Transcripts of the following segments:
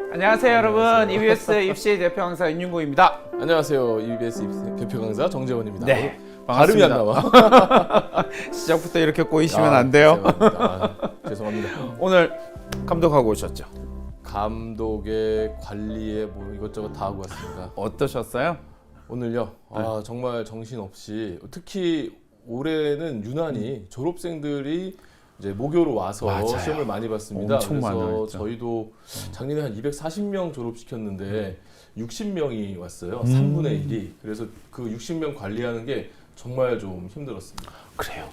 안녕하세요 여러분. EBS 입시 대표 강사 윤윤구입니다. 안녕하세요. EBS 대표 강사 정재원입니다. 네, 발음이 안 나와. 시작부터 이렇게 꼬이시면 안 돼요. 죄송합니다. 오늘 감독하고 오셨죠? 감독의 관리에 뭐 이것저것 다 하고 왔습니다. 어떠셨어요? 오늘요. 정말 정신없이, 특히 올해는 유난히 졸업생들이 이제 모교로 와서 맞아요. 시험을 많이 봤습니다. 엄청 그래서 많았죠. 저희도 작년에 한 240명 졸업시켰는데 60명이 왔어요. 3분의 1이. 그래서 그 60명 관리하는 게 정말 좀 힘들었습니다. 그래요.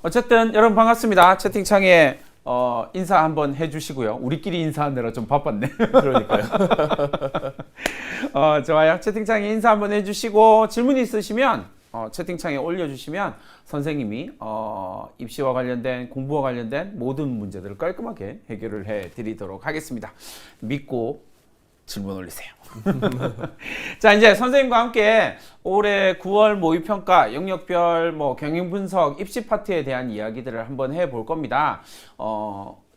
어쨌든 여러분 반갑습니다. 채팅창에 인사 한번 해주시고요. 우리끼리 인사하느라 좀 바빴네. 그러니까요. 좋아요. 채팅창에 인사 한번 해주시고 질문 있으시면 채팅창에 올려주시면 선생님이 입시와 관련된 공부와 관련된 모든 문제들을 깔끔하게 해결을 해드리도록 하겠습니다. 믿고 질문 올리세요. 자, 이제 선생님과 함께 올해 9월 모의평가, 영역별 경영분석, 입시 파트에 대한 이야기들을 한번 해볼 겁니다.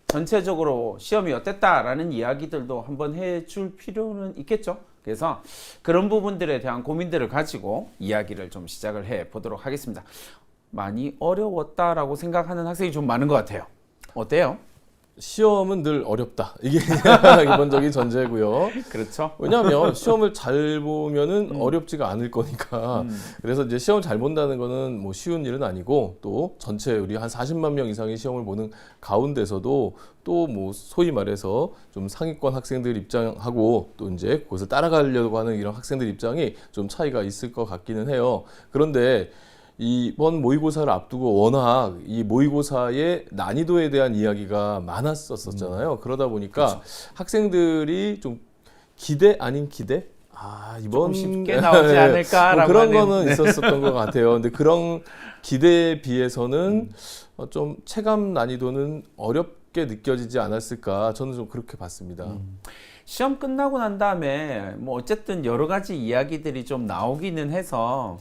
전체적으로 시험이 어땠다라는 이야기들도 한번 해줄 필요는 있겠죠. 그래서 그런 부분들에 대한 고민들을 가지고 이야기를 좀 시작을 해 보도록 하겠습니다. 많이 어려웠다라고 생각하는 학생이 좀 많은 것 같아요. 어때요? 시험은 늘 어렵다. 이게 기본적인 전제고요. 그렇죠. 왜냐하면 시험을 잘 보면은 어렵지가 않을 거니까. 그래서 이제 시험을 잘 본다는 거는 뭐 쉬운 일은 아니고, 또 전체 우리 한 40만 명 이상이 시험을 보는 가운데서도 또 뭐 소위 말해서 좀 상위권 학생들 입장하고 또 이제 그것을 따라가려고 하는 이런 학생들 입장이 좀 차이가 있을 것 같기는 해요. 그런데 이번 모의고사를 앞두고 워낙 이 모의고사의 난이도에 대한 이야기가 많았었잖아요. 그러다 보니까 그렇죠. 학생들이 좀 기대 아닌 기대? 조금 이번 쉽게 나오지 않을까라고 그런 하는, 거는 있었었던 것 같아요. 근데 그런 기대에 비해서는 좀 체감 난이도는 어렵게 느껴지지 않았을까? 저는 좀 그렇게 봤습니다. 시험 끝나고 난 다음에 뭐 어쨌든 여러 가지 이야기들이 좀 나오기는 해서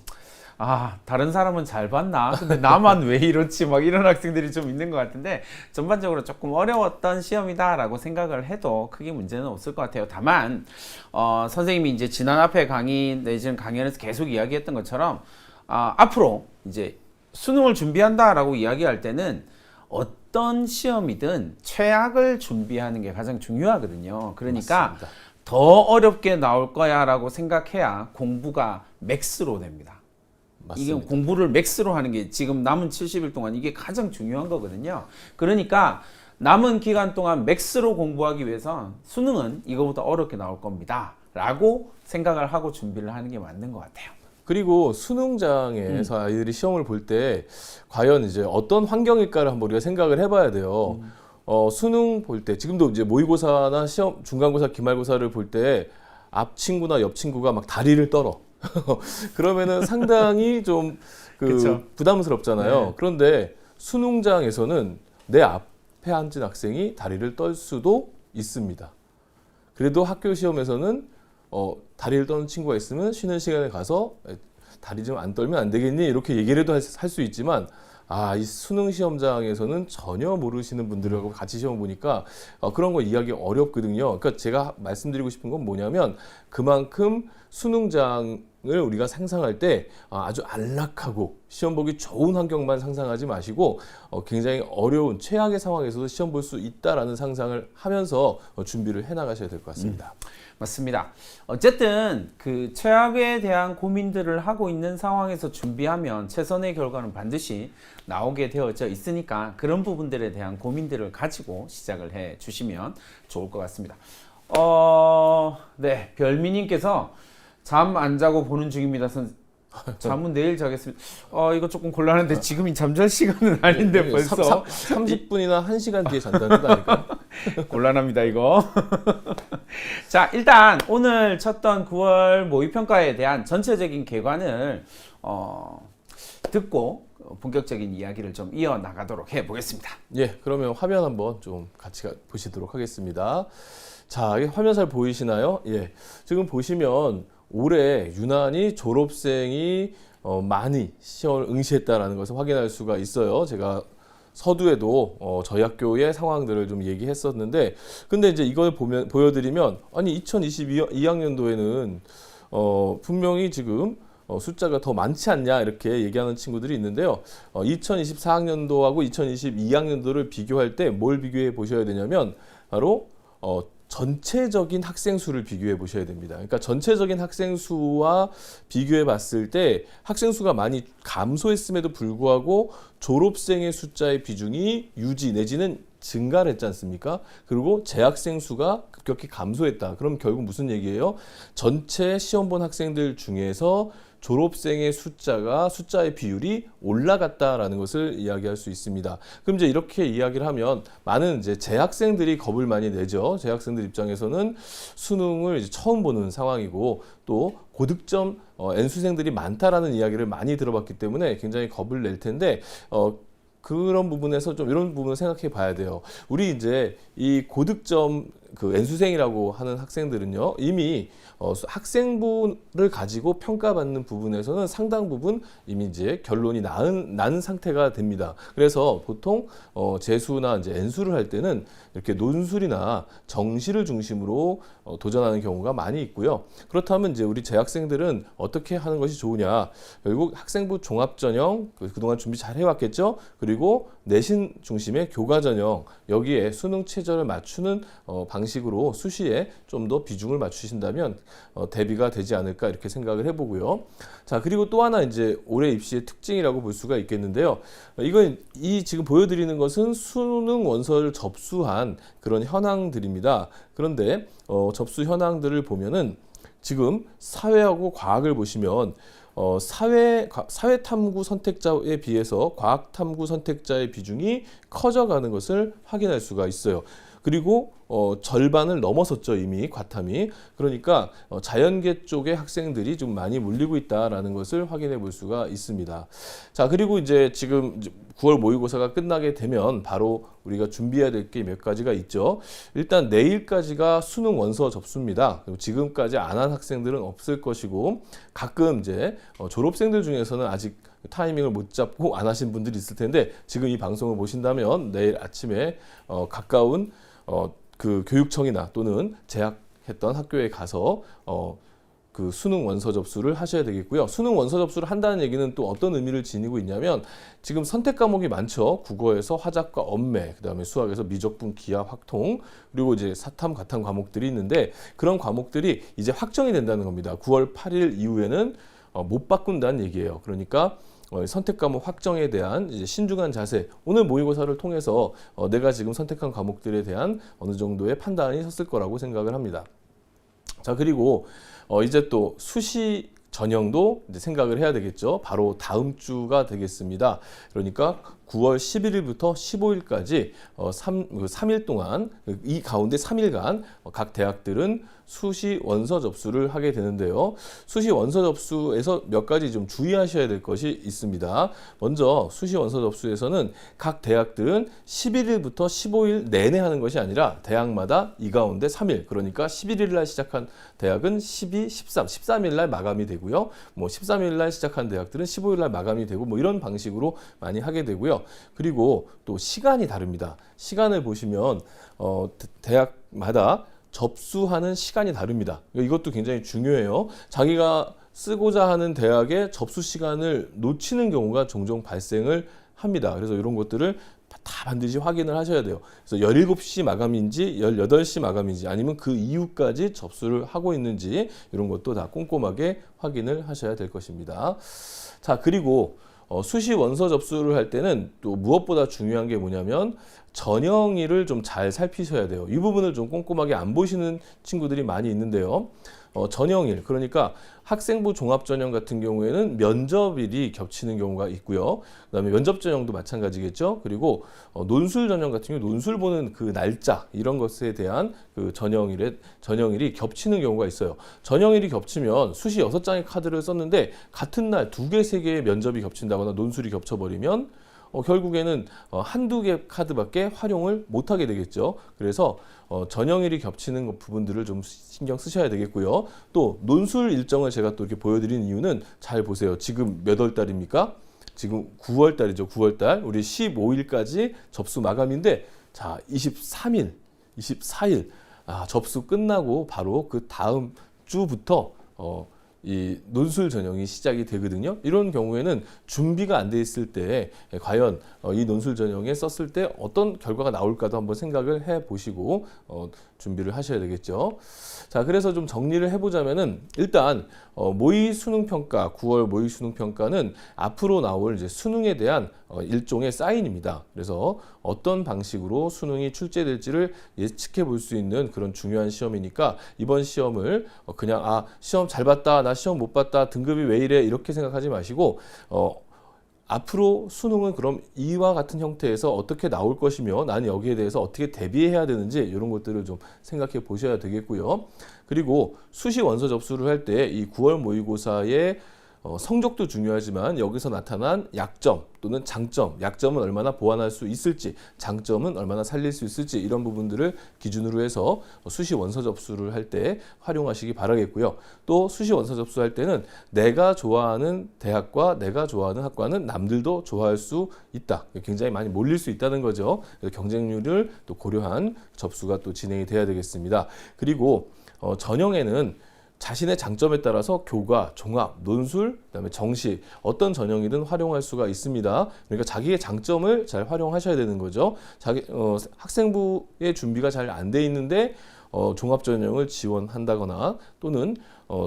다른 사람은 잘 봤나? 근데 나만 왜 이렇지? 막 이런 학생들이 좀 있는 것 같은데, 전반적으로 조금 어려웠던 시험이다라고 생각을 해도 크게 문제는 없을 것 같아요. 다만, 선생님이 이제 지난 앞에 강의 내지는 강연에서 계속 이야기했던 것처럼, 앞으로 이제 수능을 준비한다라고 이야기할 때는 어떤 시험이든 최악을 준비하는 게 가장 중요하거든요. 그러니까 맞습니다. 더 어렵게 나올 거야 라고 생각해야 공부가 맥스로 됩니다. 맞습니다. 이게 공부를 맥스로 하는 게 지금 남은 70일 동안 이게 가장 중요한 거거든요. 그러니까 남은 기간 동안 맥스로 공부하기 위해서 수능은 이거보다 어렵게 나올 겁니다 라고 생각을 하고 준비를 하는 게 맞는 것 같아요. 그리고 수능장에서 아이들이 시험을 볼 때 과연 이제 어떤 환경일까를 한번 우리가 생각을 해봐야 돼요. 수능 볼 때 지금도 이제 모의고사나 시험 중간고사 기말고사를 볼 때 앞 친구나 옆 친구가 막 다리를 떨어. 그러면은 상당히 좀 부담스럽잖아요. 네. 그런데 수능장에서는 내 앞에 앉은 학생이 다리를 떨 수도 있습니다. 그래도 학교 시험에서는 다리를 떠는 친구가 있으면 쉬는 시간에 가서 다리 좀 안 떨면 안 되겠니? 이렇게 얘기를 해도 할 수 있지만, 이 수능 시험장에서는 전혀 모르시는 분들하고 같이 시험 보니까 그런 거 이해하기 어렵거든요. 그러니까 제가 말씀드리고 싶은 건 뭐냐면, 그만큼 수능장을 우리가 상상할 때 아주 안락하고 시험 보기 좋은 환경만 상상하지 마시고 굉장히 어려운 최악의 상황에서도 시험 볼 수 있다라는 상상을 하면서 준비를 해 나가셔야 될 것 같습니다. 맞습니다. 어쨌든 그 최악에 대한 고민들을 하고 있는 상황에서 준비하면 최선의 결과는 반드시 나오게 되어져 있으니까 그런 부분들에 대한 고민들을 가지고 시작을 해 주시면 좋을 것 같습니다. 네, 별미님께서 잠 안 자고 보는 중입니다. 잠은 내일 자겠습니다. 이거 조금 곤란한데 지금이 잠잘 시간은 아닌데 벌써 30분이나 1시간 뒤에 잔다는 뜻 아닐까요? 곤란합니다 이거. 자, 일단 오늘 쳤던 9월 모의평가에 대한 전체적인 개관을 듣고 본격적인 이야기를 좀 이어나가도록 해보겠습니다. 예, 그러면 화면 한번 좀 같이 보시도록 하겠습니다. 자, 화면 잘 보이시나요? 예, 지금 보시면 올해 유난히 졸업생이 많이 시험을 응시했다라는 것을 확인할 수가 있어요. 제가 서두에도 저희 학교의 상황들을 좀 얘기했었는데, 근데 이제 이걸 보여드리면, 아니 2022학년도에는 분명히 지금 숫자가 더 많지 않냐 이렇게 얘기하는 친구들이 있는데요. 2024학년도하고 2022학년도를 비교할 때 뭘 비교해 보셔야 되냐면 바로 전체적인 학생 수를 비교해 보셔야 됩니다. 그러니까 전체적인 학생 수와 비교해 봤을 때 학생 수가 많이 감소했음에도 불구하고 졸업생의 숫자의 비중이 유지 내지는 증가를 했지 않습니까? 그리고 재학생 수가 급격히 감소했다. 그럼 결국 무슨 얘기예요? 전체 시험 본 학생들 중에서 졸업생의 숫자의 비율이 올라갔다라는 것을 이야기할 수 있습니다. 그럼 이제 이렇게 이야기를 하면 많은 이제 재학생들이 겁을 많이 내죠. 재학생들 입장에서는 수능을 이제 처음 보는 상황이고 또 고득점 N수생들이 많다라는 이야기를 많이 들어봤기 때문에 굉장히 겁을 낼 텐데 그런 부분에서 좀 이런 부분을 생각해 봐야 돼요. 우리 이제 이 고득점 그 N수생이라고 하는 학생들은요, 이미 학생부를 가지고 평가받는 부분에서는 상당 부분 이미 이제 결론이 난 상태가 됩니다. 그래서 보통 재수나 이제 N수를 할 때는 이렇게 논술이나 정시를 중심으로 도전하는 경우가 많이 있고요. 그렇다면 이제 우리 재학생들은 어떻게 하는 것이 좋으냐? 결국 학생부 종합전형 그동안 준비 잘 해왔겠죠? 그리고 내신 중심의 교과전형 여기에 수능 최저를 맞추는 방식으로 수시에 좀 더 비중을 맞추신다면 대비가 되지 않을까 이렇게 생각을 해보고요. 자, 그리고 또 하나 이제 올해 입시의 특징이라고 볼 수가 있겠는데요. 이건 지금 보여드리는 것은 수능 원서를 접수한 그런 현황들입니다. 그런데 접수 현황들을 보면은 지금 사회하고 과학을 보시면 사회 탐구 선택자에 비해서 과학 탐구 선택자의 비중이 커져가는 것을 확인할 수가 있어요. 그리고 절반을 넘어섰죠, 이미 과탐이. 그러니까 자연계 쪽의 학생들이 좀 많이 몰리고 있다라는 것을 확인해 볼 수가 있습니다. 자, 그리고 이제 지금 9월 모의고사가 끝나게 되면 바로 우리가 준비해야 될 게 몇 가지가 있죠. 일단 내일까지가 수능 원서 접수입니다. 그리고 지금까지 안 한 학생들은 없을 것이고 가끔 이제 졸업생들 중에서는 아직 타이밍을 못 잡고 안 하신 분들이 있을 텐데 지금 이 방송을 보신다면 내일 아침에 가까운 그 교육청이나 또는 재학했던 학교에 가서 그 수능 원서 접수를 하셔야 되겠고요. 수능 원서 접수를 한다는 얘기는 또 어떤 의미를 지니고 있냐면 지금 선택 과목이 많죠. 국어에서 화작과 언매, 그다음에 수학에서 미적분, 기하, 확통, 그리고 이제 사탐, 가탐 과목들이 있는데 그런 과목들이 이제 확정이 된다는 겁니다. 9월 8일 이후에는 못 바꾼다는 얘기예요. 그러니까 선택 과목 확정에 대한 이제 신중한 자세, 오늘 모의고사를 통해서 내가 지금 선택한 과목들에 대한 어느 정도의 판단이 섰을 거라고 생각을 합니다. 자, 그리고 이제 또 수시 전형도 이제 생각을 해야 되겠죠. 바로 다음 주가 되겠습니다. 그러니까 9월 11일부터 15일까지 3일 동안 이 가운데 3일간 각 대학들은 수시 원서 접수를 하게 되는데요. 수시 원서 접수에서 몇 가지 좀 주의하셔야 될 것이 있습니다. 먼저 수시 원서 접수에서는 각 대학들은 11일부터 15일 내내 하는 것이 아니라 대학마다 이 가운데 3일, 그러니까 11일 날 시작한 대학은 12, 13, 13일 날 마감이 되고요. 뭐 13일 날 시작한 대학들은 15일 날 마감이 되고 뭐 이런 방식으로 많이 하게 되고요. 그리고 또 시간이 다릅니다. 시간을 보시면 대학마다 접수하는 시간이 다릅니다. 이것도 굉장히 중요해요. 자기가 쓰고자 하는 대학의 접수 시간을 놓치는 경우가 종종 발생을 합니다. 그래서 이런 것들을 다 반드시 확인을 하셔야 돼요. 그래서 17시 마감인지 18시 마감인지 아니면 그 이후까지 접수를 하고 있는지 이런 것도 다 꼼꼼하게 확인을 하셔야 될 것입니다. 자, 그리고 수시 원서 접수를 할 때는 또 무엇보다 중요한 게 뭐냐면 전형일을 좀 잘 살피셔야 돼요. 이 부분을 좀 꼼꼼하게 안 보시는 친구들이 많이 있는데요. 전형일, 그러니까 학생부 종합전형 같은 경우에는 면접일이 겹치는 경우가 있고요. 그다음에 면접전형도 마찬가지겠죠. 그리고 논술 전형 같은 경우 논술 보는 그 날짜 이런 것에 대한 그 전형일이 겹치는 경우가 있어요. 전형일이 겹치면 수시 6장의 카드를 썼는데 같은 날 2개, 3개의 면접이 겹친다거나 논술이 겹쳐버리면 결국에는 한두 개 카드밖에 활용을 못하게 되겠죠. 그래서 전형일이 겹치는 부분들을 좀 신경 쓰셔야 되겠고요. 또 논술 일정을 제가 또 이렇게 보여드리는 이유는 잘 보세요. 지금 몇 월 달입니까? 지금 9월 달이죠. 9월 달. 우리 15일까지 접수 마감인데 자, 24일 접수 끝나고 바로 그 다음 주부터 이 논술 전형이 시작이 되거든요. 이런 경우에는 준비가 안 돼 있을 때 과연 이 논술 전형에 썼을 때 어떤 결과가 나올까도 한번 생각을 해 보시고 준비를 하셔야 되겠죠. 자, 그래서 좀 정리를 해보자면은 일단 모의 수능 평가, 9월 모의 수능 평가는 앞으로 나올 이제 수능에 대한 일종의 사인입니다. 그래서 어떤 방식으로 수능이 출제될지를 예측해 볼 수 있는 그런 중요한 시험이니까 이번 시험을 그냥 시험 잘 봤다, 나 시험 못 봤다, 등급이 왜 이래 이렇게 생각하지 마시고 앞으로 수능은 그럼 이와 같은 형태에서 어떻게 나올 것이며 나는 여기에 대해서 어떻게 대비해야 되는지 이런 것들을 좀 생각해 보셔야 되겠고요. 그리고 수시 원서 접수를 할 때 이 9월 모의고사의 성적도 중요하지만 여기서 나타난 약점 또는 장점, 약점은 얼마나 보완할 수 있을지, 장점은 얼마나 살릴 수 있을지 이런 부분들을 기준으로 해서 수시 원서 접수를 할 때 활용하시기 바라겠고요. 또 수시 원서 접수할 때는 내가 좋아하는 대학과 내가 좋아하는 학과는 남들도 좋아할 수 있다. 굉장히 많이 몰릴 수 있다는 거죠. 그래서 경쟁률을 또 고려한 접수가 또 진행이 돼야 되겠습니다. 그리고 전형에는 자신의 장점에 따라서 교과, 종합, 논술, 그다음에 정시 어떤 전형이든 활용할 수가 있습니다. 그러니까 자기의 장점을 잘 활용하셔야 되는 거죠. 학생부의 준비가 잘 안 돼 있는데 종합 전형을 지원한다거나 또는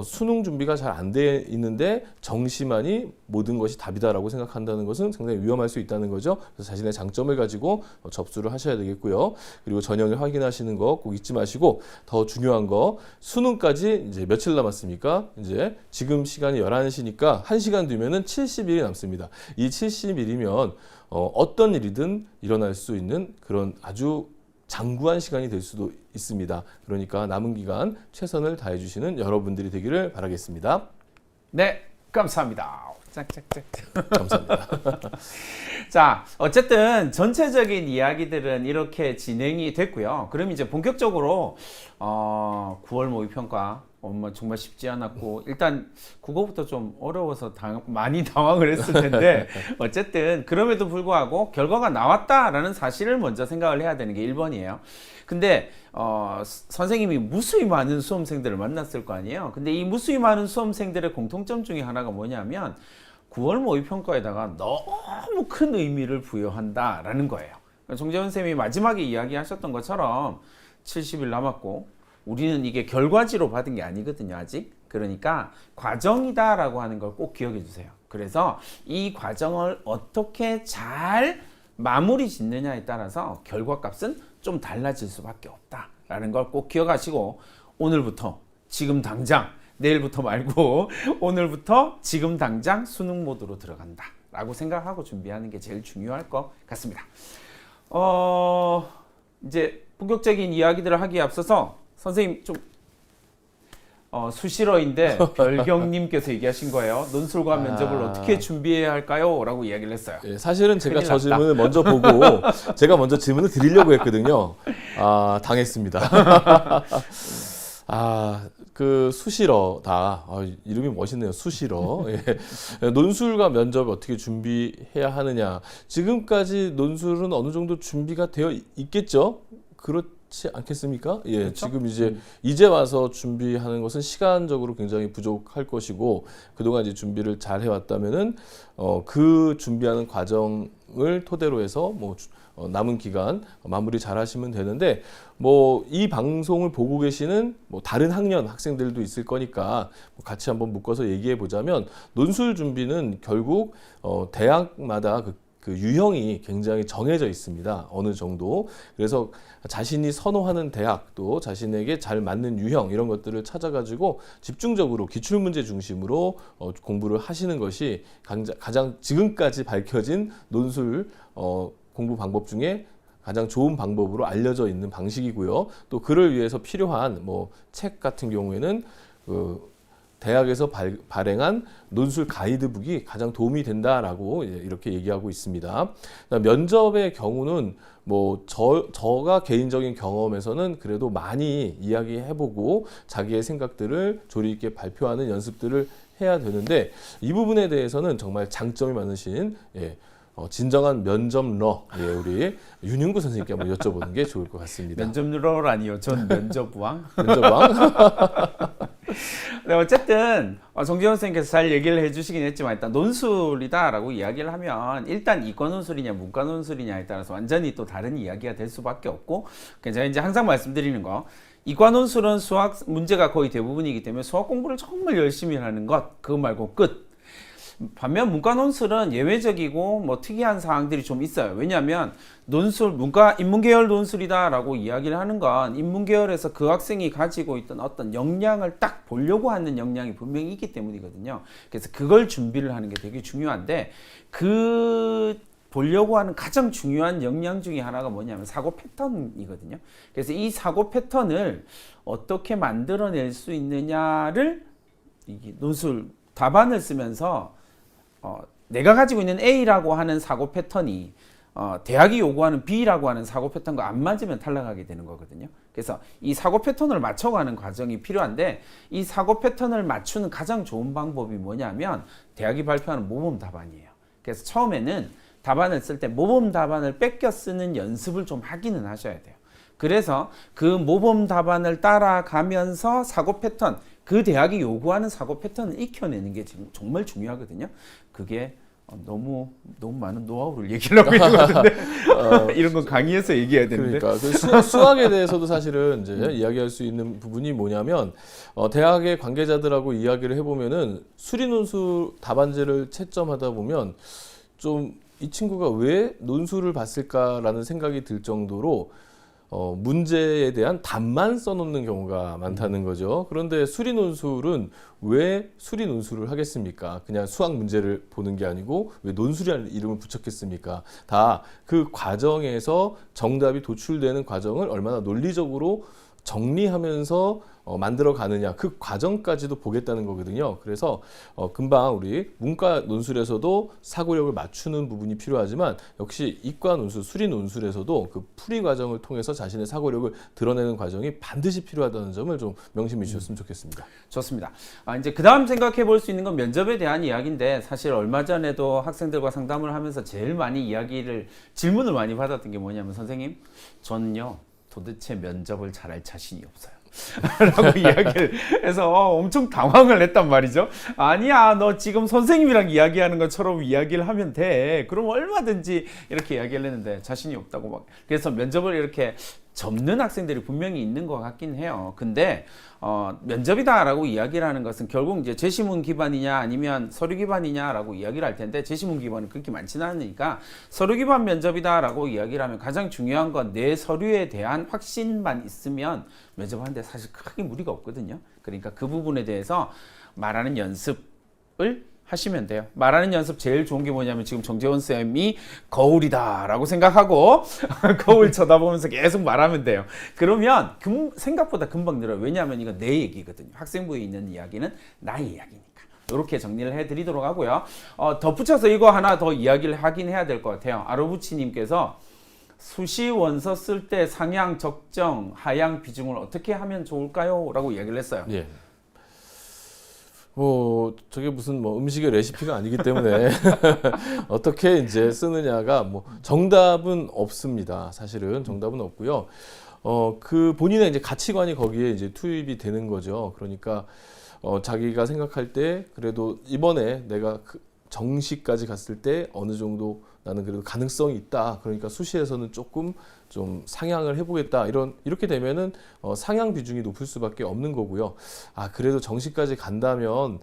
수능 준비가 잘 안 돼 있는데 정시만이 모든 것이 답이다라고 생각한다는 것은 상당히 위험할 수 있다는 거죠. 그래서 자신의 장점을 가지고 접수를 하셔야 되겠고요. 그리고 전형을 확인하시는 거 꼭 잊지 마시고 더 중요한 거 수능까지 이제 며칠 남았습니까? 이제 지금 시간이 11시니까 1시간 뒤면은 70일이 남습니다. 이 70일이면 어떤 일이든 일어날 수 있는 그런 아주 장구한 시간이 될 수도 있습니다. 그러니까 남은 기간 최선을 다해 주시는 여러분들이 되기를 바라겠습니다. 네, 감사합니다. 짝짝짝. 감사합니다. 자, 어쨌든 전체적인 이야기들은 이렇게 진행이 됐고요. 그럼 이제 본격적으로 9월 모의평가 정말 쉽지 않았고 일단 국어부터 좀 어려워서 많이 당황을 했을 텐데 어쨌든 그럼에도 불구하고 결과가 나왔다라는 사실을 먼저 생각을 해야 되는 게 1번이에요. 근데 선생님이 무수히 많은 수험생들을 만났을 거 아니에요. 근데 이 무수히 많은 수험생들의 공통점 중에 하나가 뭐냐면 9월 모의평가에다가 너무 큰 의미를 부여한다라는 거예요. 정재원 쌤이 마지막에 이야기하셨던 것처럼 70일 남았고 우리는 이게 결과지로 받은 게 아니거든요, 아직. 그러니까 과정이다라고 하는 걸 꼭 기억해 주세요. 그래서 이 과정을 어떻게 잘 마무리 짓느냐에 따라서 결과값은 좀 달라질 수밖에 없다라는 걸 꼭 기억하시고 오늘부터 지금 당장 내일부터 말고 오늘부터 지금 당장 수능 모드로 들어간다 라고 생각하고 준비하는 게 제일 중요할 것 같습니다. 이제 본격적인 이야기들을 하기에 앞서서 선생님 좀 수시러인데 별경님께서 얘기하신 거예요. 논술과 면접을 어떻게 준비해야 할까요? 라고 이야기를 했어요. 예, 사실은 제가 저 질문을 먼저 보고 제가 먼저 질문을 드리려고 했거든요. 당했습니다. 그 수시러다. 이름이 멋있네요. 수시러. 예. 논술과 면접을 어떻게 준비해야 하느냐. 지금까지 논술은 어느 정도 준비가 되어 있겠죠? 그렇지 않겠습니까? 예, 그렇죠? 지금 이제 와서 준비하는 것은 시간적으로 굉장히 부족할 것이고 그동안 이제 준비를 잘 해왔다면은 그 준비하는 과정을 토대로 해서 남은 기간 마무리 잘 하시면 되는데 이 방송을 보고 계시는 다른 학년 학생들도 있을 거니까 같이 한번 묶어서 얘기해 보자면 논술 준비는 결국 대학마다 그 유형이 굉장히 정해져 있습니다. 어느 정도. 그래서 자신이 선호하는 대학 또 자신에게 잘 맞는 유형 이런 것들을 찾아가지고 집중적으로 기출문제 중심으로 공부를 하시는 것이 가장 지금까지 밝혀진 논술 공부 방법 중에 가장 좋은 방법으로 알려져 있는 방식이고요. 또 그를 위해서 필요한 책 같은 경우에는 대학에서 발행한 논술 가이드북이 가장 도움이 된다라고 이렇게 얘기하고 있습니다. 면접의 경우는 저가 개인적인 경험에서는 그래도 많이 이야기해보고 자기의 생각들을 조리 있게 발표하는 연습들을 해야 되는데 이 부분에 대해서는 정말 장점이 많으신 진정한 면접러 우리 윤윤구 선생님께 한번 여쭤보는 게 좋을 것 같습니다. 면접러라니요. 전 면접왕. 면접왕. 네, 어쨌든 정재원 선생님께서 잘 얘기를 해주시긴 했지만 일단 논술이다라고 이야기를 하면 일단 이과 논술이냐 문과 논술이냐에 따라서 완전히 또 다른 이야기가 될 수밖에 없고 제가 이제 항상 말씀드리는 거 이과 논술은 수학 문제가 거의 대부분이기 때문에 수학 공부를 정말 열심히 하는 것 그거 말고 끝. 반면 문과 논술은 예외적이고 뭐 특이한 사항들이 좀 있어요. 왜냐하면 논술 문과 인문계열 논술이다라고 이야기를 하는 건 인문계열에서 그 학생이 가지고 있던 어떤 역량을 딱 보려고 하는 역량이 분명히 있기 때문이거든요. 그래서 그걸 준비를 하는 게 되게 중요한데 그 보려고 하는 가장 중요한 역량 중에 하나가 뭐냐면 사고 패턴이거든요. 그래서 이 사고 패턴을 어떻게 만들어낼 수 있느냐를 이게 논술 답안을 쓰면서 내가 가지고 있는 A라고 하는 사고 패턴이 대학이 요구하는 B라고 하는 사고 패턴과 안 맞으면 탈락하게 되는 거거든요. 그래서 이 사고 패턴을 맞춰가는 과정이 필요한데 이 사고 패턴을 맞추는 가장 좋은 방법이 뭐냐면 대학이 발표하는 모범 답안이에요. 그래서 처음에는 답안을 쓸 때 모범 답안을 뺏겨 쓰는 연습을 좀 하기는 하셔야 돼요. 그래서 그 모범 답안을 따라가면서 사고 패턴 그 대학이 요구하는 사고 패턴을 익혀내는 게 지금 정말 중요하거든요. 그게 너무 많은 노하우를 얘기를 하고 있는 것 같은데 이런 건 강의에서 얘기해야 되는데. 그러니까 수학에 대해서도 사실은 이제 이야기할 수 있는 부분이 뭐냐면 대학의 관계자들하고 이야기를 해보면은 수리논술 답안지를 채점하다 보면 좀 이 친구가 왜 논술을 봤을까라는 생각이 들 정도로 문제에 대한 답만 써놓는 경우가 많다는 거죠. 그런데 수리논술은 왜 수리논술을 하겠습니까? 그냥 수학 문제를 보는 게 아니고 왜 논술이라는 이름을 붙였겠습니까? 다 그 과정에서 정답이 도출되는 과정을 얼마나 논리적으로 정리하면서 만들어 가느냐 그 과정까지도 보겠다는 거거든요. 그래서 금방 우리 문과 논술에서도 사고력을 맞추는 부분이 필요하지만 역시 이과 논술, 수리 논술에서도 그 풀이 과정을 통해서 자신의 사고력을 드러내는 과정이 반드시 필요하다는 점을 좀 명심해 주셨으면 좋겠습니다. 좋습니다. 이제 그 다음 생각해 볼 수 있는 건 면접에 대한 이야기인데 사실 얼마 전에도 학생들과 상담을 하면서 제일 많이 질문을 많이 받았던 게 뭐냐면 선생님, 저는요 도대체 면접을 잘할 자신이 없어요. 라고 이야기를 해서 엄청 당황을 했단 말이죠. 아니야, 너 지금 선생님이랑 이야기하는 것처럼 이야기를 하면 돼. 그럼 얼마든지 이렇게 이야기를 했는데 자신이 없다고 막. 그래서 면접을 이렇게 접는 학생들이 분명히 있는 것 같긴 해요. 근데 면접이다라고 이야기를 하는 것은 결국 이제 제시문 기반이냐 아니면 서류 기반이냐라고 이야기를 할 텐데 제시문 기반은 그렇게 많지는 않으니까 서류 기반 면접이다라고 이야기를 하면 가장 중요한 건 내 서류에 대한 확신만 있으면 면접하는데 사실 크게 무리가 없거든요. 그러니까 그 부분에 대해서 말하는 연습을 하시면 돼요. 말하는 연습 제일 좋은 게 뭐냐면 지금 정재원 쌤이 거울이다라고 생각하고 거울 쳐다보면서 계속 말하면 돼요. 그러면 생각보다 금방 늘어요. 왜냐하면 이건 내 얘기거든요. 학생부에 있는 이야기는 나의 이야기니까. 이렇게 정리를 해드리도록 하고요. 덧붙여서 이거 하나 더 이야기를 하긴 해야 될 것 같아요. 아로부치님께서 수시 원서 쓸 때 상향, 적정, 하향 비중을 어떻게 하면 좋을까요? 라고 이야기를 했어요. 예. 저게 무슨 음식의 레시피가 아니기 때문에 어떻게 이제 쓰느냐가 정답은 없습니다. 사실은 정답은 없고요. 그 본인의 이제 가치관이 거기에 이제 투입이 되는 거죠. 그러니까 자기가 생각할 때 그래도 이번에 내가 정시까지 갔을 때 어느 정도 나는 그래도 가능성이 있다. 그러니까 수시에서는 조금 좀 상향을 해보겠다. 이렇게 되면은 상향 비중이 높을 수밖에 없는 거고요. 그래도 정시까지 간다면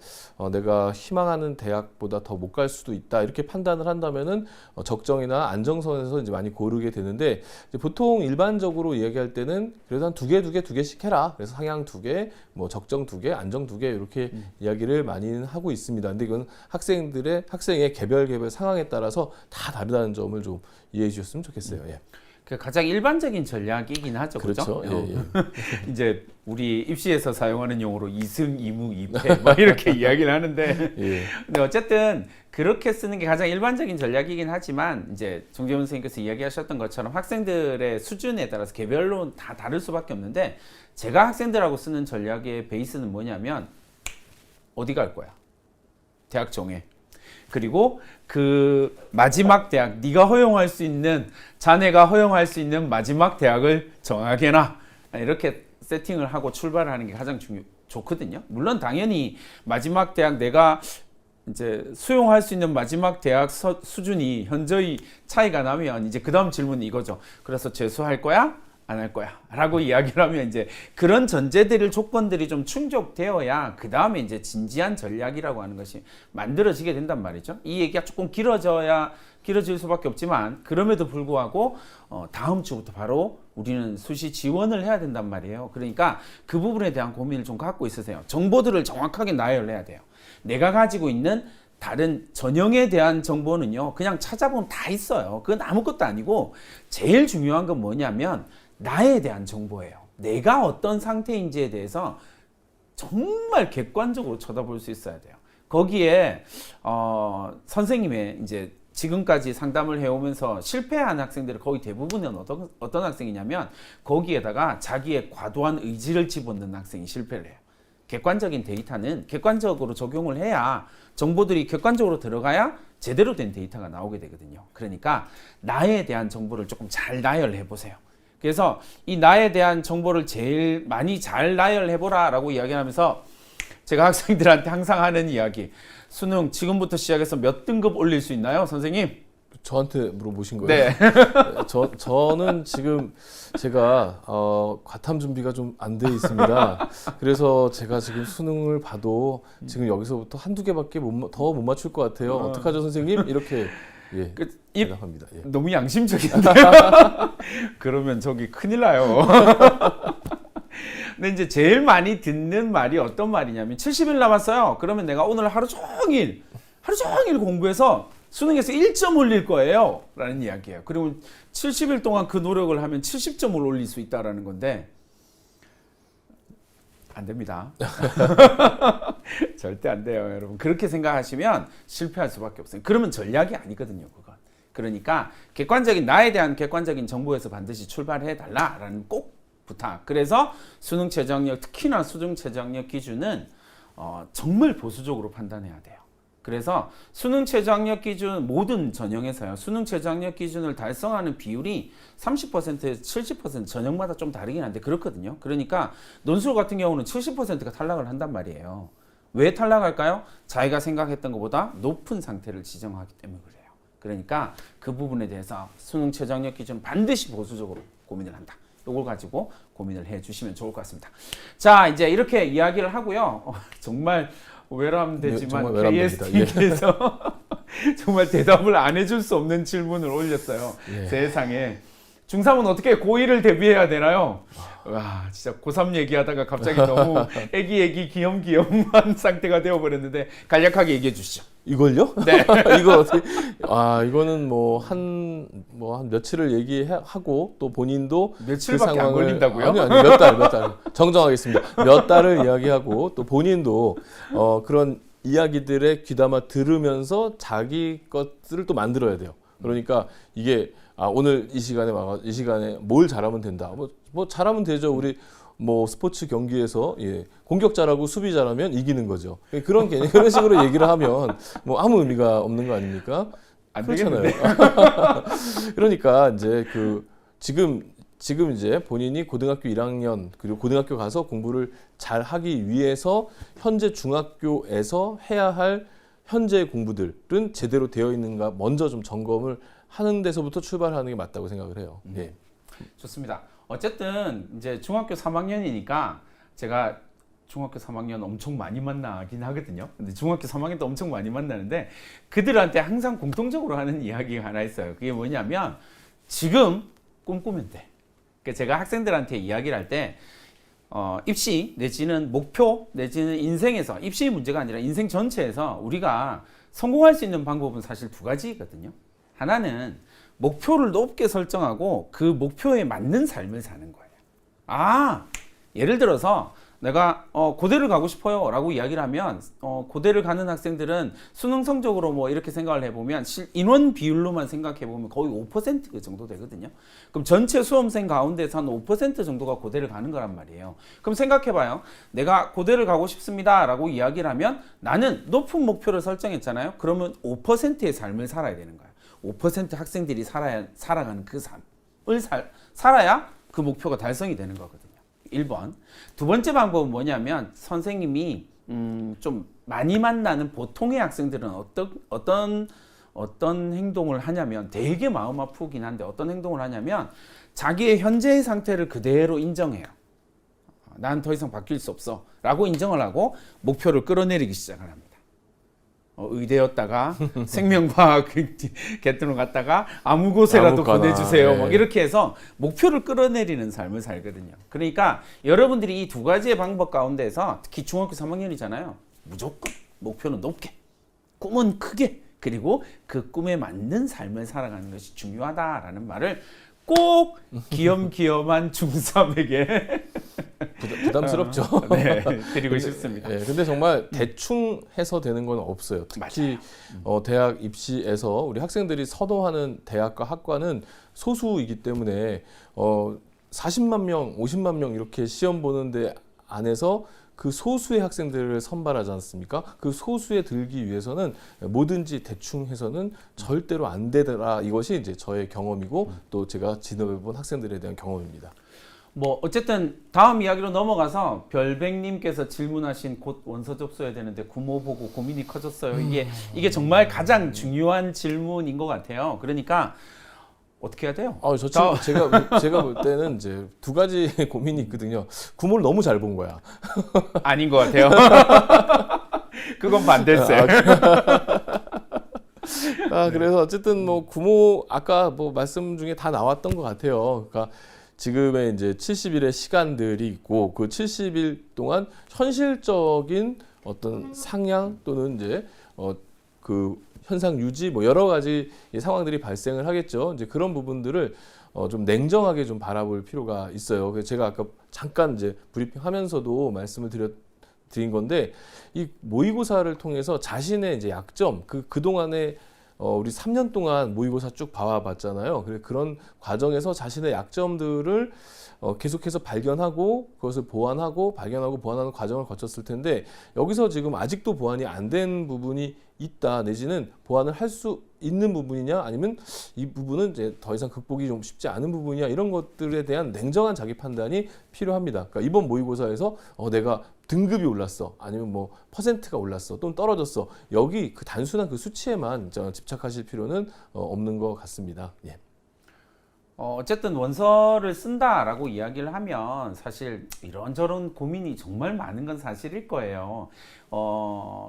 내가 희망하는 대학보다 더 못 갈 수도 있다. 이렇게 판단을 한다면은 적정이나 안정선에서 이제 많이 고르게 되는데 이제 보통 일반적으로 이야기할 때는 그래도 한 두 개씩 해라. 그래서 상향 2개, 적정 2개, 안정 2개 이렇게 이야기를 많이 하고 있습니다. 근데 이건 학생의 개별 상황에 따라서 다 다르다는 점을 좀 이해해 주셨으면 좋겠어요. 예. 가장 일반적인 전략이긴 하죠. 그렇죠. 예. 이제 우리 입시에서 사용하는 용어로 2승, 2무, 2패 막 이렇게 이야기를 하는데 예. 근데 어쨌든 그렇게 쓰는 게 가장 일반적인 전략이긴 하지만 이제 정재훈 선생님께서 이야기하셨던 것처럼 학생들의 수준에 따라서 개별로 다 다를 수밖에 없는데 제가 학생들하고 쓰는 전략의 베이스는 뭐냐면 어디 갈 거야? 대학 정해. 그리고 그 마지막 대학, 네가 허용할 수 있는, 자네가 허용할 수 있는 마지막 대학을 정하게나. 이렇게 세팅을 하고 출발하는 게 가장 좋거든요. 물론 당연히 마지막 대학, 내가 이제 수용할 수 있는 마지막 대학 수준이 현저히 차이가 나면 이제 그 다음 질문이 이거죠. 그래서 재수할 거야? 안 할 거야? 라고 이야기를 하면 이제 그런 전제들을, 조건들이 좀 충족되어야 그 다음에 이제 진지한 전략이라고 하는 것이 만들어지게 된단 말이죠. 이 얘기가 조금 길어질 수밖에 없지만, 그럼에도 불구하고 다음 주부터 바로 우리는 수시 지원을 해야 된단 말이에요. 그러니까 그 부분에 대한 고민을 좀 갖고 있으세요. 정보들을 정확하게 나열해야 돼요. 내가 가지고 있는 다른 전형에 대한 정보는요, 그냥 찾아보면 다 있어요. 그건 아무것도 아니고, 제일 중요한 건 뭐냐면 나에 대한 정보예요. 내가 어떤 상태인지에 대해서 정말 객관적으로 쳐다볼 수 있어야 돼요. 거기에 선생님의 이제 지금까지 상담을 해오면서 실패한 학생들은 거의 대부분은 어떤 학생이냐면, 거기에다가 자기의 과도한 의지를 집어넣는 학생이 실패를 해요. 객관적인 데이터는 객관적으로 적용을 해야, 정보들이 객관적으로 들어가야 제대로 된 데이터가 나오게 되거든요. 그러니까 나에 대한 정보를 조금 잘 나열해 보세요. 그래서 이 나에 대한 정보를 제일 많이 잘 나열해보라 라고 이야기하면서, 제가 학생들한테 항상 하는 이야기, 수능 지금부터 시작해서 몇 등급 올릴 수 있나요, 선생님? 저한테 물어보신 거예요? 네. 저는 지금 제가 과탐 준비가 좀 안 돼 있습니다. 그래서 제가 지금 수능을 봐도 지금 여기서부터 한두 개밖에 더 못 맞출 것 같아요. 어떡하죠, 선생님? 이렇게 대답합니다. 예. 너무 양심적인데요. 그러면 저기 큰일 나요. 근데 이제 제일 많이 듣는 말이 어떤 말이냐면, 70일 남았어요. 그러면 내가 오늘 하루 종일 공부해서 수능에서 1점 올릴 거예요 라는 이야기예요. 그리고 70일 동안 그 노력을 하면 70점을 올릴 수 있다라는 건데, 안 됩니다. 절대 안 돼요, 여러분. 그렇게 생각하시면 실패할 수밖에 없어요. 그러면 전략이 아니거든요, 그건. 그러니까 나에 대한 객관적인 정보에서 반드시 출발해 달라라는 꼭 부탁. 그래서 수능 최저학력, 특히나 수능 최저학력 기준은 정말 보수적으로 판단해야 돼요. 그래서 수능 최저학력 기준, 모든 전형에서요, 수능 최저학력 기준을 달성하는 비율이 30%에서 70% 전형마다 좀 다르긴 한데 그렇거든요. 그러니까 논술 같은 경우는 70%가 탈락을 한단 말이에요. 왜 탈락할까요? 자기가 생각했던 것보다 높은 상태를 지정하기 때문에 그래요. 그러니까 그 부분에 대해서 수능 최저학력 기준 반드시 보수적으로 고민을 한다. 이걸 가지고 고민을 해주시면 좋을 것 같습니다. 자, 이제 이렇게 이야기를 하고요. 정말 외람되지만 KST에서 정말 대답을 안 해줄 수 없는 질문을 올렸어요. 예. 세상에. 중3은 어떻게 고2를 대비해야 되나요? 와, 진짜 고3 얘기하다가 갑자기 너무 애기 귀염귀염한 상태가 되어버렸는데, 간략하게 얘기해 주시죠. 이걸요? 네. 이거 어떻게? 이거는 한 며칠을 얘기하고, 또 본인도 며칠밖에 안 걸린다고요? 아니 몇 달 정정하겠습니다. 몇 달을 이야기하고, 또 본인도 그런 이야기들에 귀담아 들으면서 자기 것들을 또 만들어야 돼요. 그러니까 이게 오늘 이 시간에 뭘 잘하면 된다. 뭐 잘하면 되죠. 우리 스포츠 경기에서 공격 잘하고 수비 잘하면 이기는 거죠. 그런 식으로 얘기를 하면 아무 의미가 없는 거 아닙니까? 안 그렇잖아요. 되겠는데. 그러니까 이제 지금 이제 본인이 고등학교 1학년 그리고 고등학교 가서 공부를 잘 하기 위해서 현재 중학교에서 해야 할 현재 공부들은 제대로 되어 있는가 먼저 좀 점검을 하는 데서부터 출발하는 게 맞다고 생각을 해요. 예. 좋습니다. 어쨌든 이제 중학교 3학년이니까 제가 중학교 3학년 엄청 많이 만나긴 하거든요. 근데 중학교 3학년 도 엄청 많이 만나는데, 그들한테 항상 공통적으로 하는 이야기가 하나 있어요. 그게 뭐냐면, 지금 꿈꾸면 돼. 그러니까 제가 학생들한테 이야기를 할 때 입시 내지는 목표 내지는 인생에서, 입시 문제가 아니라 인생 전체에서 우리가 성공할 수 있는 방법은 사실 두 가지거든요. 하나는 목표를 높게 설정하고 그 목표에 맞는 삶을 사는 거예요. 예를 들어서 내가 고대를 가고 싶어요 라고 이야기를 하면 고대를 가는 학생들은 수능 성적으로 뭐 이렇게 생각을 해보면 인원 비율로만 생각해보면 거의 5% 정도 되거든요. 그럼 전체 수험생 가운데서 한 5% 정도가 고대를 가는 거란 말이에요. 그럼 생각해봐요. 내가 고대를 가고 싶습니다 라고 이야기를 하면 나는 높은 목표를 설정했잖아요. 그러면 5%의 삶을 살아야 되는 거야. 5% 학생들이 살아가는 그 삶을 살아야 그 목표가 달성이 되는 거거든요. 1번. 두 번째 방법은 뭐냐면 선생님이 좀 많이 만나는 보통의 학생들은 어떤 행동을 하냐면 되게 마음 아프긴 한데 어떤 행동을 하냐면 자기의 현재의 상태를 그대로 인정해요. 난 더 이상 바뀔 수 없어 라고 인정을 하고 목표를 끌어내리기 시작을 합니다. 의대였다가 생명과학 개통을 갔다가 아무 곳에라도 아무거나, 보내주세요. 네. 뭐 이렇게 해서 목표를 끌어내리는 삶을 살거든요. 그러니까 여러분들이 이 두 가지의 방법 가운데서 특히 중학교 3학년이잖아요. 무조건 목표는 높게, 꿈은 크게, 그리고 그 꿈에 맞는 삶을 살아가는 것이 중요하다라는 말을 꼭 귀염귀염한 중3에게 부담스럽죠. 네, 드리고 싶습니다. 네, 근데 정말 대충 해서 되는 건 없어요. 특히 대학 입시에서 우리 학생들이 선호하는 대학과 학과는 소수이기 때문에 40만 명, 50만 명 이렇게 시험 보는데 안에서 그 소수의 학생들을 선발하지 않습니까? 그 소수에 들기 위해서는 뭐든지 대충 해서는 절대로 안 되더라. 이것이 이제 저의 경험이고 또 제가 지도해본 학생들에 대한 경험입니다. 뭐 어쨌든 다음 이야기로 넘어가서 별백님께서 질문하신 곧 원서 접수해야 되는데 구모 보고 고민이 커졌어요. 이게 정말 가장 중요한 질문인 것 같아요. 그러니까 어떻게 해야 돼요? 저 친구 제가 볼 때는 이제 두 가지 고민이 있거든요. 구모를 너무 잘 본 거야. 아닌 것 같아요. 그건 반대세. 그래서 어쨌든 뭐 구모 아까 뭐 말씀 중에 다 나왔던 것 같아요. 그러니까 지금의 이제 70일의 시간들이 있고 그 70일 동안 현실적인 어떤 상향 또는 이제 그 현상 유지 뭐 여러 가지 상황들이 발생을 하겠죠. 이제 그런 부분들을 좀 냉정하게 좀 바라볼 필요가 있어요. 그래서 제가 아까 잠깐 이제 브리핑하면서도 말씀을 드린 건데 이 모의고사를 통해서 자신의 이제 약점 그동안에 우리 3년 동안 모의고사 쭉 봐왔잖아요. 그런 과정에서 자신의 약점들을 계속해서 발견하고 그것을 보완하고 발견하고 보완하는 과정을 거쳤을 텐데 여기서 지금 아직도 보완이 안 된 부분이 있다 내지는 보완을 할 수 있는 부분이냐 아니면 이 부분은 이제 더 이상 극복이 좀 쉽지 않은 부분이냐 이런 것들에 대한 냉정한 자기 판단이 필요합니다. 그러니까 이번 모의고사에서 내가 등급이 올랐어 아니면 뭐 퍼센트가 올랐어 또는 떨어졌어 여기 그 단순한 그 수치에만 집착하실 필요는 없는 것 같습니다. 예. 어쨌든 원서를 쓴다라고 이야기를 하면 사실 이런저런 고민이 정말 많은 건 사실일 거예요.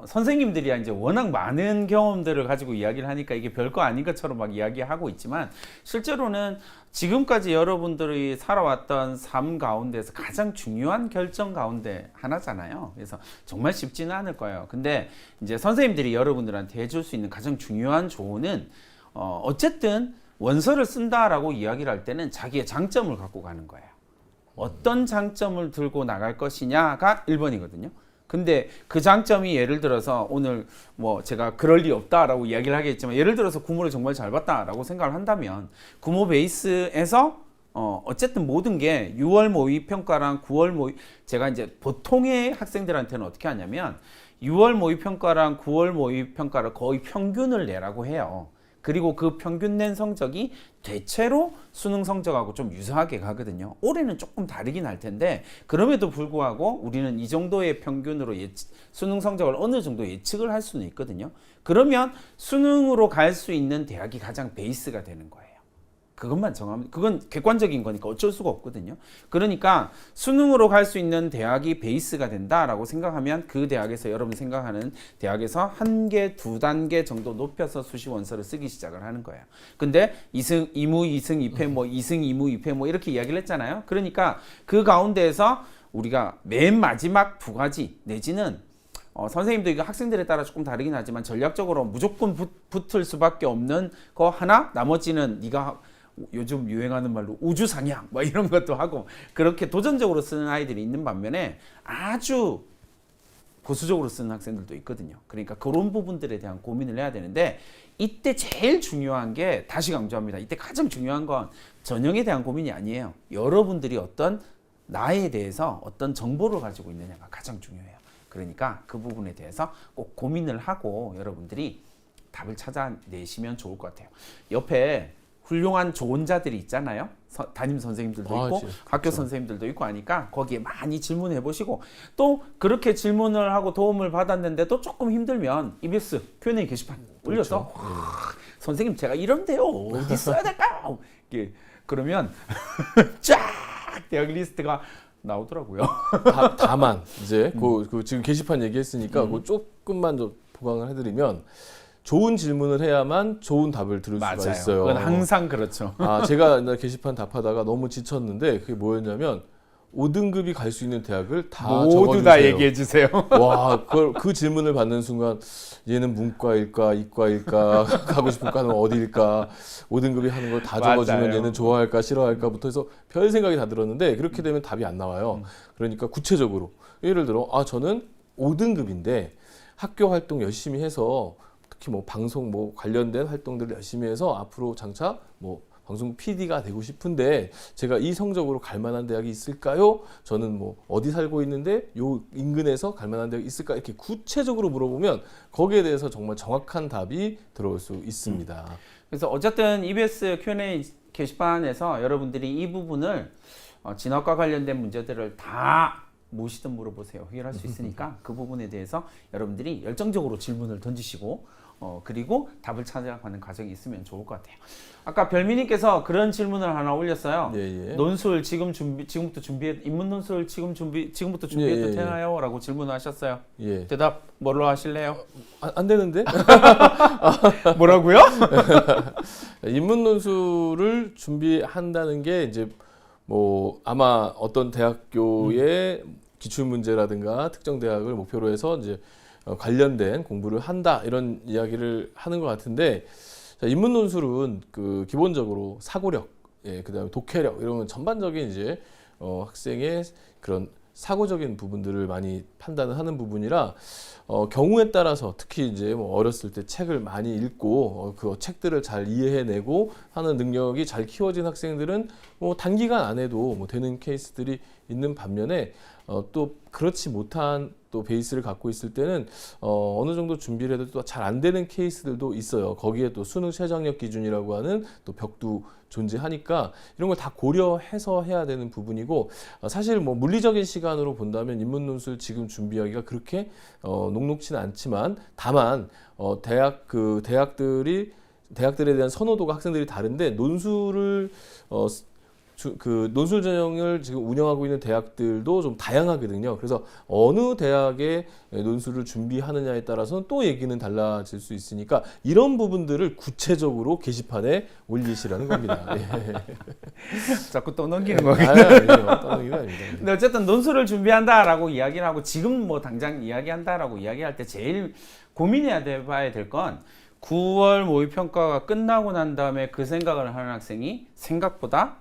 선생님들이 이제 워낙 많은 경험들을 가지고 이야기를 하니까 이게 별거 아닌 것처럼 막 이야기하고 있지만 실제로는 지금까지 여러분들이 살아왔던 삶 가운데서 가장 중요한 결정 가운데 하나잖아요. 그래서 정말 쉽지는 않을 거예요. 근데 이제 선생님들이 여러분들한테 해줄 수 있는 가장 중요한 조언은 어쨌든 원서를 쓴다라고 이야기를 할 때는 자기의 장점을 갖고 가는 거예요. 어떤 장점을 들고 나갈 것이냐가 1번이거든요. 근데 그 장점이 예를 들어서 오늘 뭐 제가 그럴 리 없다라고 이야기를 하겠지만 예를 들어서 구모를 정말 잘 봤다라고 생각을 한다면 구모 베이스에서 어쨌든 모든 게 6월 모의 평가랑 9월 모의 제가 이제 보통의 학생들한테는 어떻게 하냐면 6월 모의 평가랑 9월 모의 평가를 거의 평균을 내라고 해요. 그리고 그 평균 낸 성적이 대체로 수능 성적하고 좀 유사하게 가거든요. 올해는 조금 다르긴 할 텐데 그럼에도 불구하고 우리는 이 정도의 평균으로 수능 성적을 어느 정도 예측을 할 수는 있거든요. 그러면 수능으로 갈 수 있는 대학이 가장 베이스가 되는 거예요. 그것만 정하면 그건 객관적인 거니까 어쩔 수가 없거든요. 그러니까 수능으로 갈 수 있는 대학이 베이스가 된다라고 생각하면 그 대학에서 여러분 생각하는 대학에서 한 개, 두 단계 정도 높여서 수시 원서를 쓰기 시작을 하는 거예요. 근데 2승, 2무, 2승, 2패, 뭐 2승, 2무, 2패 뭐 이렇게 이야기를 했잖아요. 그러니까 그 가운데에서 우리가 맨 마지막 두 가지 내지는 선생님도 이거 학생들에 따라 조금 다르긴 하지만 전략적으로 무조건 붙을 수밖에 없는 거 하나 나머지는 네가 요즘 유행하는 말로 우주상향 뭐 이런 것도 하고 그렇게 도전적으로 쓰는 아이들이 있는 반면에 아주 보수적으로 쓰는 학생들도 있거든요. 그러니까 그런 부분들에 대한 고민을 해야 되는데 이때 제일 중요한 게 다시 강조합니다. 이때 가장 중요한 건 전형에 대한 고민이 아니에요. 여러분들이 어떤 나에 대해서 어떤 정보를 가지고 있느냐가 가장 중요해요. 그러니까 그 부분에 대해서 꼭 고민을 하고 여러분들이 답을 찾아내시면 좋을 것 같아요. 옆에 훌륭한 조언자들이 있잖아요. 담임 선생님들도 있고 학교 그렇죠. 선생님들도 있고 하니까 거기에 많이 질문해 보시고 또 그렇게 질문을 하고 도움을 받았는데도 조금 힘들면 EBS Q&A 게시판 올려서 그렇죠. 선생님 제가 이런데요 어디 써야 될까요? 그러면 쫙 대학 리스트가 나오더라고요. 다만 이제 그 지금 게시판 얘기했으니까 그 조금만 좀 보강을 해드리면 좋은 질문을 해야만 좋은 답을 들을 수가 맞아요. 있어요. 그건 항상 그렇죠. 제가 옛날 게시판 답하다가 너무 지쳤는데 그게 뭐였냐면 5등급이 갈 수 있는 대학을 다 모두 적어주세요. 다 얘기해 주세요. 와, 그 질문을 받는 순간 얘는 문과일까 이과일까 가고 싶은 과는 어디일까 5등급이 하는 걸 다 적어주면 맞아요. 얘는 좋아할까 싫어할까부터 해서 별 생각이 다 들었는데 그렇게 되면 답이 안 나와요. 그러니까 구체적으로 예를 들어 저는 5등급인데 학교 활동 열심히 해서 특히 뭐 방송 뭐 관련된 활동들을 열심히 해서 앞으로 장차 뭐 방송 PD가 되고 싶은데 제가 이 성적으로 갈 만한 대학이 있을까요? 저는 뭐 어디 살고 있는데 요 인근에서 갈 만한 대학이 있을까? 이렇게 구체적으로 물어보면 거기에 대해서 정말 정확한 답이 들어올 수 있습니다. 그래서 어쨌든 EBS Q&A 게시판에서 여러분들이 이 부분을 진학과 관련된 문제들을 다 무엇이든 물어보세요. 해결할 수 있으니까 그 부분에 대해서 여러분들이 열정적으로 질문을 던지시고 그리고 답을 찾아가는 과정이 있으면 좋을 것 같아요. 아까 별미님께서 그런 질문을 하나 올렸어요. 예. 논술 지금부터 준비해 인문 논술 지금부터 준비해도 예. 되나요?라고 질문하셨어요. 예. 대답 뭘로 하실래요? 안 되는데? 뭐라고요? 인문 논술을 준비한다는 게 이제 뭐 아마 어떤 대학교의 기출 문제라든가 특정 대학을 목표로 해서 이제 관련된 공부를 한다 이런 이야기를 하는 것 같은데 인문 논술은 그 기본적으로 사고력, 그다음에 독해력 이런 전반적인 이제 학생의 그런 사고적인 부분들을 많이 판단을 하는 부분이라 경우에 따라서 특히 이제 뭐 어렸을 때 책을 많이 읽고 그 책들을 잘 이해해내고 하는 능력이 잘 키워진 학생들은 뭐 단기간 안에도 뭐 되는 케이스들이 있는 반면에 또 그렇지 못한 또 베이스를 갖고 있을 때는 어느 정도 준비를 해도 또 잘 안 되는 케이스들도 있어요. 거기에 또 수능 최저학력 기준이라고 하는 또 벽도 존재하니까 이런 걸 다 고려해서 해야 되는 부분이고 사실 뭐 물리적인 시간으로 본다면 인문 논술 지금 준비하기가 그렇게 녹록지는 않지만 다만 대학들에 대한 선호도가 학생들이 다른데 논술을 그 논술 전형을 지금 운영하고 있는 대학들도 좀 다양하거든요. 그래서 어느 대학의 논술을 준비하느냐에 따라서는 또 얘기는 달라질 수 있으니까 이런 부분들을 구체적으로 게시판에 올리시라는 겁니다. 자꾸 또 넘기는 거예요. 아니요, 떠넘기는 아닙니다. 근데 어쨌든 논술을 준비한다라고 이야기를 하고 지금 뭐 당장 이야기한다라고 이야기할 때 제일 고민해야 봐야 될 건 9월 모의평가가 끝나고 난 다음에 그 생각을 하는 학생이 생각보다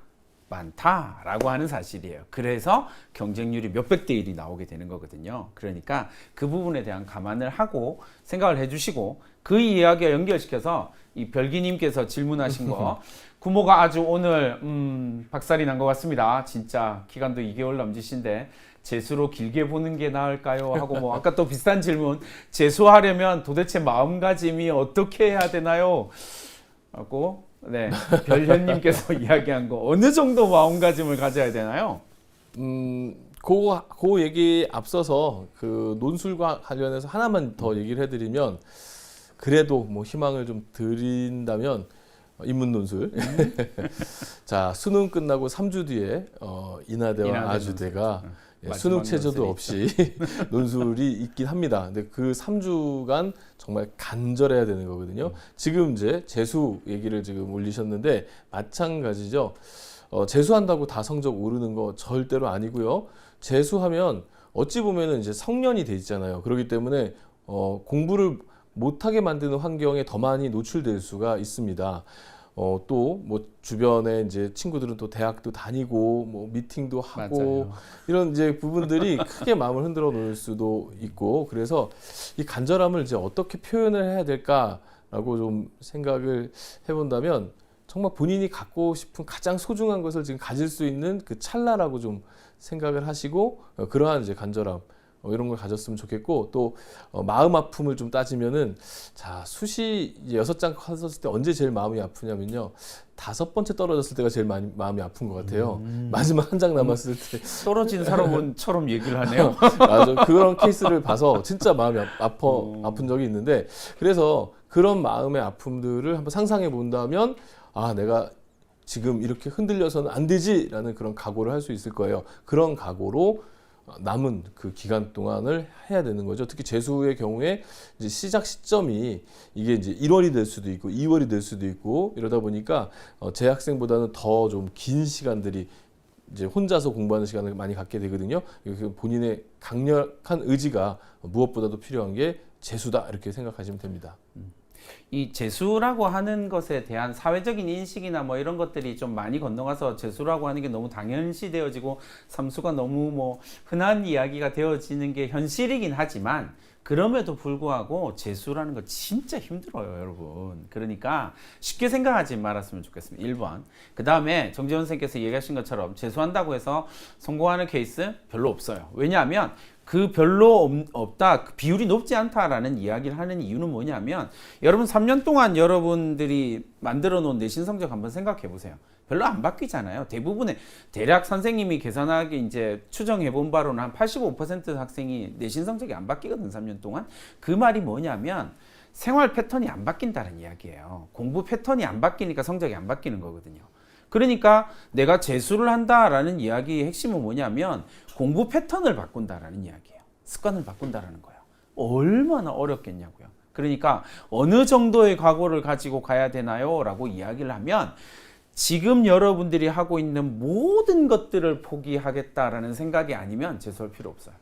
많다라고 하는 사실이에요. 그래서 경쟁률이 몇백 대 1이 나오게 되는 거거든요. 그러니까 그 부분에 대한 감안을 하고 생각을 해주시고 그 이야기와 연결시켜서 이 별기님께서 질문하신 거 구모가 아주 오늘 박살이 난 것 같습니다. 진짜 기간도 2개월 남짓인데 재수로 길게 보는 게 나을까요? 하고 뭐 아까 또 비슷한 질문 재수하려면 도대체 마음가짐이 어떻게 해야 되나요? 하고 네, 별현님께서 이야기한 거 어느 정도 마음가짐을 가져야 되나요? 그 얘기 앞서서 그 논술과 관련해서 하나만 더 얘기를 해드리면 그래도 뭐 희망을 좀 드린다면 인문 논술. 자, 수능 끝나고 3주 뒤에 인하대와 아주대가 수능 체제도 없이 논술이 있긴 합니다. 근데 그 3주간 정말 간절해야 되는 거거든요. 지금 이제 재수 얘기를 지금 올리셨는데 마찬가지죠. 재수한다고 다 성적 오르는 거 절대로 아니고요. 재수하면 어찌 보면은 이제 성년이 돼 있잖아요. 그렇기 때문에 공부를 못하게 만드는 환경에 더 많이 노출될 수가 있습니다. 또 뭐 주변에 이제 친구들은 또 대학도 다니고 뭐 미팅도 하고 맞아요. 이런 이제 부분들이 크게 마음을 흔들어 놓을 수도 있고 그래서 이 간절함을 이제 어떻게 표현을 해야 될까라고 좀 생각을 해본다면 정말 본인이 갖고 싶은 가장 소중한 것을 지금 가질 수 있는 그 찰나라고 좀 생각을 하시고 그러한 이제 간절함 이런 걸 가졌으면 좋겠고 또 마음 아픔을 좀 따지면은 자 숫이 이제 6장 컸었을 때 언제 제일 마음이 아프냐면요 5번째 떨어졌을 때가 제일 많이 마음이 아픈 것 같아요. 마지막 한 장 남았을 때 떨어진 사람은처럼 얘기를 하네요. 맞아 그런 케이스를 봐서 진짜 마음이 아픈 적이 있는데 그래서 그런 마음의 아픔들을 한번 상상해 본다면 아 내가 지금 이렇게 흔들려서는 안 되지라는 그런 각오를 할 수 있을 거예요. 그런 각오로 남은 그 기간 동안을 해야 되는 거죠. 특히 재수의 경우에 이제 시작 시점이 이게 이제 1월이 될 수도 있고 2월이 될 수도 있고 이러다 보니까 재학생보다는 더 좀 긴 시간들이 이제 혼자서 공부하는 시간을 많이 갖게 되거든요. 본인의 강력한 의지가 무엇보다도 필요한 게 재수다 이렇게 생각하시면 됩니다. 이 재수라고 하는 것에 대한 사회적인 인식이나 뭐 이런 것들이 좀 많이 건너가서 재수라고 하는 게 너무 당연시 되어지고 삼수가 너무 뭐 흔한 이야기가 되어지는 게 현실이긴 하지만 그럼에도 불구하고 재수라는 거 진짜 힘들어요, 여러분. 그러니까 쉽게 생각하지 말았으면 좋겠습니다. 1번. 그 다음에 정재원 선생님께서 얘기하신 것처럼 재수한다고 해서 성공하는 케이스 별로 없어요. 왜냐하면 그 별로 없다, 그 비율이 높지 않다라는 이야기를 하는 이유는 뭐냐면 여러분 3년 동안 여러분들이 만들어 놓은 내신 성적 한번 생각해 보세요. 별로 안 바뀌잖아요. 대부분의 대략 선생님이 계산하기 이제 추정해 본 바로는 한 85% 학생이 내신 성적이 안 바뀌거든 3년 동안. 그 말이 뭐냐면 생활 패턴이 안 바뀐다는 이야기예요. 공부 패턴이 안 바뀌니까 성적이 안 바뀌는 거거든요. 그러니까 내가 재수를 한다라는 이야기의 핵심은 뭐냐면 공부 패턴을 바꾼다라는 이야기예요. 습관을 바꾼다라는 거예요. 얼마나 어렵겠냐고요. 그러니까 어느 정도의 각오를 가지고 가야 되나요? 라고 이야기를 하면 지금 여러분들이 하고 있는 모든 것들을 포기하겠다라는 생각이 아니면 재수할 필요 없어요.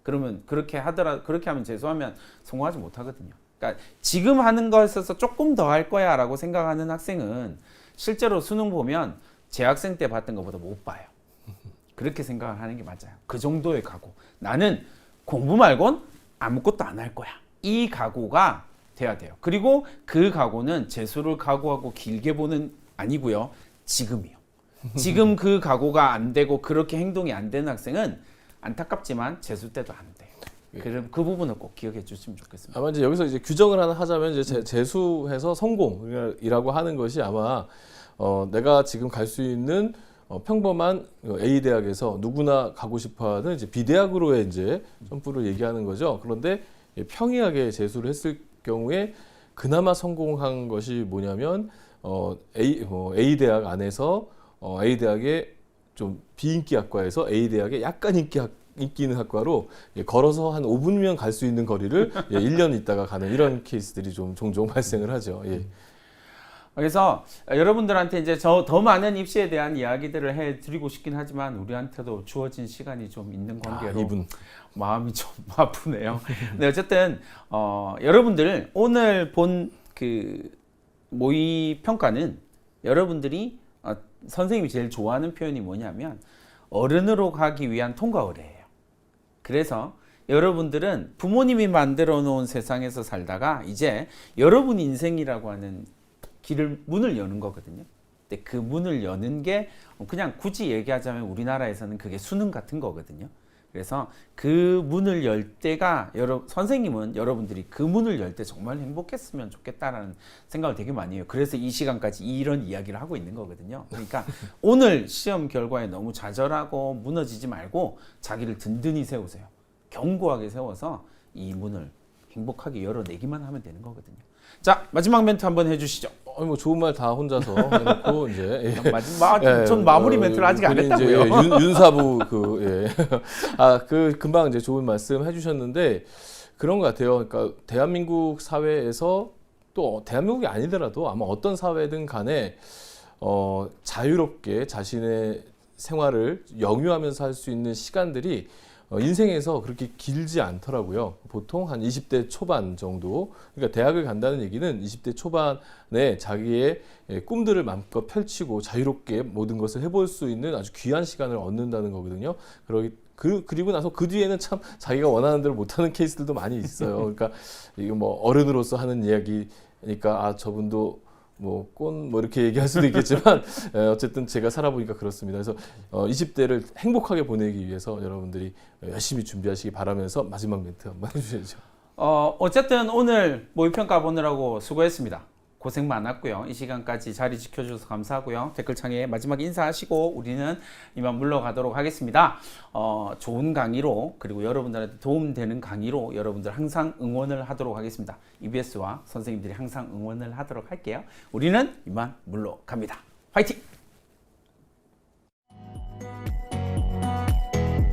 그러면 그렇게 하면 재수하면 성공하지 못하거든요. 그러니까 지금 하는 것에서 조금 더 할 거야 라고 생각하는 학생은 실제로 수능 보면 재학생 때 봤던 것보다 못 봐요. 그렇게 생각을 하는 게 맞아요. 그 정도의 각오. 나는 공부 말곤 아무것도 안 할 거야. 이 각오가 돼야 돼요. 그리고 그 각오는 재수를 각오하고 길게 보는 아니고요. 지금이요. 지금 그 각오가 안 되고 그렇게 행동이 안 되는 학생은 안타깝지만 재수 때도 안 돼요. 그럼 그 부분을 꼭 기억해 주시면 좋겠습니다. 아마 이제 여기서 이제 규정을 하나 하자면 이제 재수해서 성공이라고 하는 것이 아마 내가 지금 갈 수 있는 평범한 A 대학에서 누구나 가고 싶어하는 이제 B 대학으로의 이제 점프를 얘기하는 거죠. 그런데 평이하게 재수를 했을 경우에 그나마 성공한 것이 뭐냐면 A 대학 안에서 A 대학의 좀 비인기 학과에서 A 대학의 약간 인기 있는 학과로 걸어서 한 5분이면 갈 수 있는 거리를 1년 있다가 가는 이런 케이스들이 좀 종종 발생을 하죠. 예. 그래서 여러분들한테 이제 더 많은 입시에 대한 이야기들을 해드리고 싶긴 하지만 우리한테도 주어진 시간이 좀 있는 관계로 2분. 마음이 좀 아프네요. 근데 어쨌든 여러분들 오늘 본 그 모의 평가는 여러분들이 선생님이 제일 좋아하는 표현이 뭐냐면 어른으로 가기 위한 통과 의례예요. 그래서 여러분들은 부모님이 만들어 놓은 세상에서 살다가 이제 여러분 인생이라고 하는 문을 여는 거거든요. 근데 그 문을 여는 게 그냥 굳이 얘기하자면 우리나라에서는 그게 수능 같은 거거든요. 그래서 그 문을 열 때가 선생님은 여러분들이 그 문을 열 때 정말 행복했으면 좋겠다라는 생각을 되게 많이 해요. 그래서 이 시간까지 이런 이야기를 하고 있는 거거든요. 그러니까 오늘 시험 결과에 너무 좌절하고 무너지지 말고 자기를 든든히 세우세요. 견고하게 세워서 이 문을 행복하게 열어내기만 하면 되는 거거든요. 자, 마지막 멘트 한번 해주시죠. 뭐 좋은 말 다 혼자서 해놓고 이제 전 마무리 멘트를 아직 안 했다고요. 윤사부 그 금방 이제 좋은 말씀 해주셨는데 그런 것 같아요. 그러니까 대한민국 사회에서 또 대한민국이 아니더라도 아마 어떤 사회든 간에 자유롭게 자신의 생활을 영유하면서 할 수 있는 시간들이 인생에서 그렇게 길지 않더라고요. 보통 한 20대 초반 정도. 그러니까 대학을 간다는 얘기는 20대 초반에 자기의 꿈들을 마음껏 펼치고 자유롭게 모든 것을 해볼 수 있는 아주 귀한 시간을 얻는다는 거거든요. 그리고 나서 그 뒤에는 참 자기가 원하는 대로 못하는 케이스들도 많이 있어요. 그러니까 이게 뭐 어른으로서 하는 이야기니까 아 저분도 뭐 이렇게 얘기할 수도 있겠지만 어쨌든 제가 살아보니까 그렇습니다. 그래서 20대를 행복하게 보내기 위해서 여러분들이 열심히 준비하시기 바라면서 마지막 멘트 한번 해주셔야죠. 어쨌든 오늘 모의평가 보느라고 수고했습니다. 고생 많았고요. 이 시간까지 자리 지켜주셔서 감사하고요. 댓글창에 마지막 인사하시고 우리는 이만 물러가도록 하겠습니다. 좋은 강의로 그리고 여러분들한테 도움되는 강의로 여러분들 항상 응원을 하도록 하겠습니다. EBS와 선생님들이 항상 응원을 하도록 할게요. 우리는 이만 물러갑니다. 화이팅!